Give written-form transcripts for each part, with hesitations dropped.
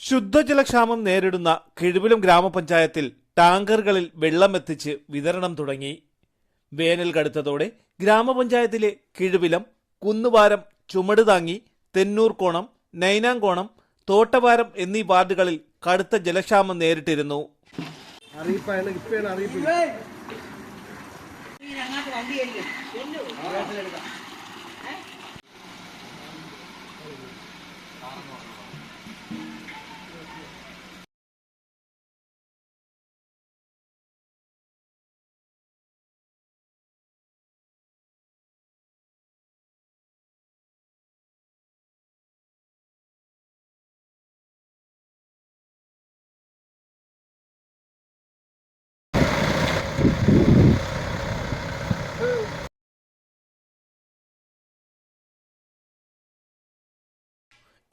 ശുദ്ധജലക്ഷാമം നേരിടുന്ന കിഴുവിലം ഗ്രാമപഞ്ചായത്തിൽ ടാങ്കറുകളിൽ വെള്ളമെത്തിച്ച് വിതരണം തുടങ്ങി. വേനൽ കടുത്തതോടെ ഗ്രാമപഞ്ചായത്തിലെ കിഴുവിലം, കുന്നുവാരം, ചുമടുതാങ്ങി, തെന്നൂർക്കോണം, നൈനാങ്കോണം, തോട്ടവാരം എന്നീ വാർഡുകളിൽ കടുത്ത ജലക്ഷാമം നേരിട്ടിരുന്നു.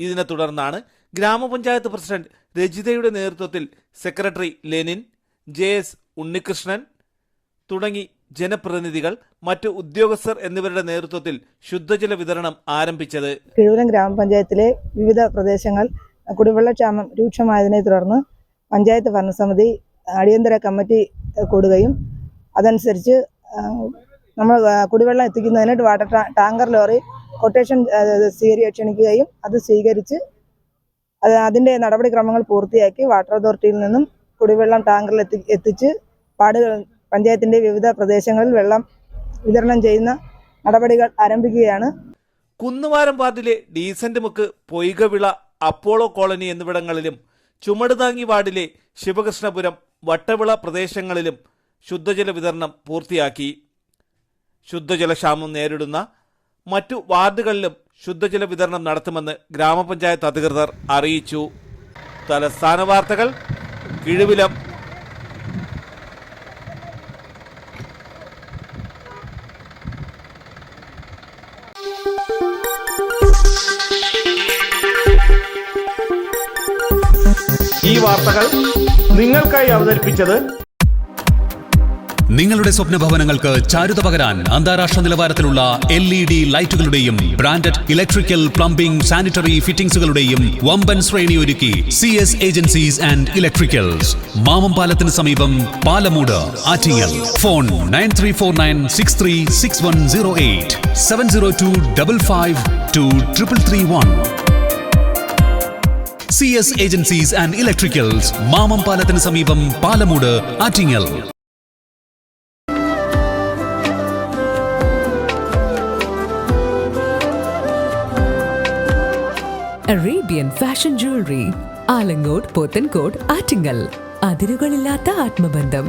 ഇതിനെ തുടർന്നാണ് ഗ്രാമപഞ്ചായത്ത് പ്രസിഡന്റ് രജിതയുടെ നേതൃത്വത്തിൽ സെക്രട്ടറി ലെനിൻ, JS ഉണ്ണികൃഷ്ണൻ തുടങ്ങി ജനപ്രതിനിധികൾ, മറ്റു ഉദ്യോഗസ്ഥർ എന്നിവരുടെ നേതൃത്വത്തിൽ ശുദ്ധജല വിതരണം ആരംഭിച്ചത്. കിഴുവിലം ഗ്രാമപഞ്ചായത്തിലെ വിവിധ പ്രദേശങ്ങൾ കുടിവെള്ളക്ഷാമം രൂക്ഷമായതിനെ തുടർന്ന് പഞ്ചായത്ത് ഭരണസമിതി അടിയന്തര കമ്മിറ്റി കൂടുകയും അതനുസരിച്ച് നമ്മൾ കുടിവെള്ളം എത്തിക്കുന്നതിന് വാട്ടർ ടാങ്കർ ലോറി കൊട്ടേഷൻ ക്ഷണിക്കുകയും അത് സ്വീകരിച്ച് അതിൻ്റെ നടപടിക്രമങ്ങൾ പൂർത്തിയാക്കി വാട്ടർ അതോറിറ്റിയിൽ നിന്നും കുടിവെള്ളം ടാങ്കറിൽ എത്തിച്ച് പഞ്ചായത്തിൻ്റെ വിവിധ പ്രദേശങ്ങളിൽ വെള്ളം വിതരണം ചെയ്യുന്ന നടപടികൾ ആരംഭിക്കുകയാണ്. കുന്നുവാരം വാർഡിലെ ഡീസന്റ് മുക്ക്, പൊയ്കവിള, അപ്പോളോ കോളനി എന്നിവിടങ്ങളിലും ചുമടുതാങ്ങി വാർഡിലെ ശിവകൃഷ്ണപുരം, വട്ടവിള പ്രദേശങ്ങളിലും ശുദ്ധജല വിതരണം പൂർത്തിയാക്കി. ശുദ്ധജലക്ഷാമം നേരിടുന്ന മറ്റു വാർഡുകളിലും ശുദ്ധജല വിതരണം നടത്തുമെന്ന് ഗ്രാമപഞ്ചായത്ത് അധികൃതർ അറിയിച്ചു. തലസ്ഥാന വാർത്തകൾ, കിഴുവിലം. ഈ വാർത്തകൾ നിങ്ങൾക്കായി അവതരിപ്പിച്ചത് നിങ്ങളുടെ സ്വപ്ന ഭവനങ്ങൾക്ക് ചാരുത പകരാൻ അന്താരാഷ്ട്ര നിലവാരത്തിലുള്ള LED ലൈറ്റുകളുടെയും ബ്രാൻഡഡ് ഇലക്ട്രിക്കൽ, പ്ലംബിംഗ്, സാനിറ്ററി ഫിറ്റിംഗ്സുകളുടെയും വമ്പൻ ശ്രേണി ഒരുക്കി CS ഏജൻസീസ് ആൻഡ് ഇലക്ട്രിക്കൽസ്, മാമംപാലത്തിന് സമീപം, Palamoodu, Attingal. Phone 9349636108 702552331. CS agencies and electricals, മാമംപാലത്തിന് സമീപം, Palamoodu, Attingal. Arabian Fashion Jewelry, Alangode, Pothencode, Attingal. അതിരുകളില്ലാത്ത ആത്മബന്ധം.